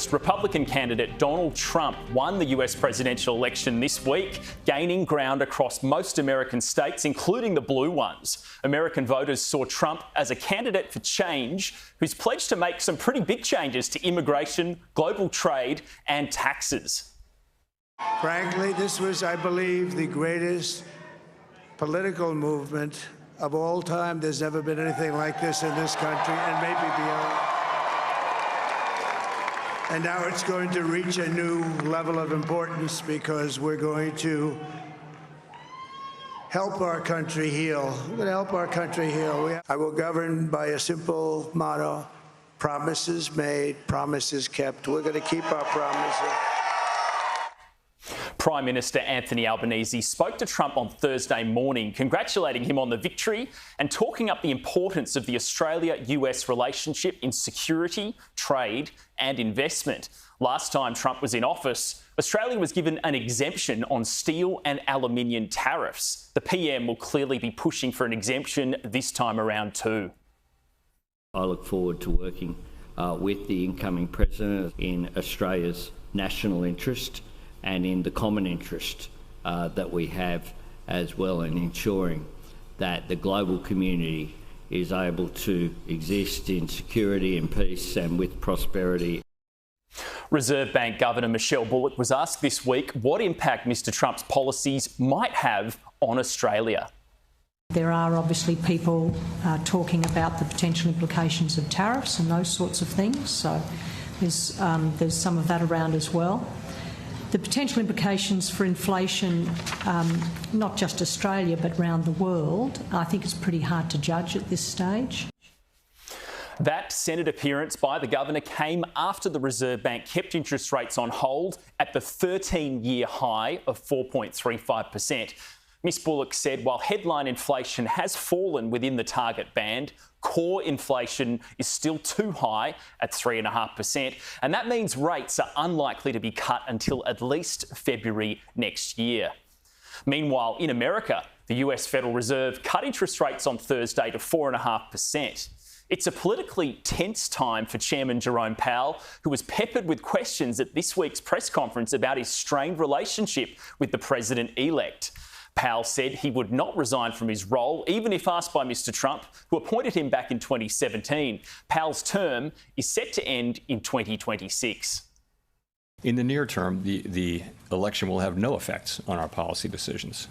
first, Republican candidate Donald Trump won the US presidential election this week, gaining ground across most American states, including the blue ones. American voters saw Trump as a candidate for change who's pledged to make some pretty big changes to immigration, global trade and taxes. Frankly, this was, I believe, the greatest political movement of all time. There's never been anything like this in this country and maybe beyond. And now it's going to reach a new level of importance because we're going to help our country heal. We're going to help our country heal. I will govern by a simple motto: promises made, promises kept. We're going to keep our promises. Prime Minister Anthony Albanese spoke to Trump on Thursday morning, congratulating him on the victory and talking up the importance of the Australia-US relationship in security, trade and investment. Last time Trump was in office, Australia was given an exemption on steel and aluminium tariffs. The PM will clearly be pushing for an exemption this time around too. I look forward to working with the incoming president in Australia's national interest and in the common interest that we have as well, in ensuring that the global community is able to exist in security and peace and with prosperity. Reserve Bank Governor Michelle Bullock was asked this week what impact Mr Trump's policies might have on Australia. There are obviously people talking about the potential implications of tariffs and those sorts of things, so there's some of that around as well. The potential implications for inflation, not just Australia but around the world, I think it's pretty hard to judge at this stage. That Senate appearance by the Governor came after the Reserve Bank kept interest rates on hold at the 13-year high of 4.35%. Ms Bullock said while headline inflation has fallen within the target band, core inflation is still too high at 3.5%, and that means rates are unlikely to be cut until at least February next year. Meanwhile, in America, the US Federal Reserve cut interest rates on Thursday to 4.5%. It's a politically tense time for Chairman Jerome Powell, who was peppered with questions at this week's press conference about his strained relationship with the president-elect. Powell said he would not resign from his role, even if asked by Mr Trump, who appointed him back in 2017. Powell's term is set to end in 2026. In the near term, the election will have no effects on our policy decisions.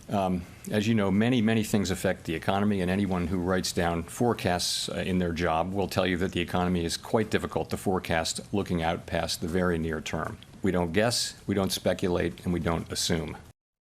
As you know, many things affect the economy, and anyone who writes down forecasts in their job will tell you that the economy is quite difficult to forecast looking out past the very near term. We don't guess, we don't speculate, and we don't assume.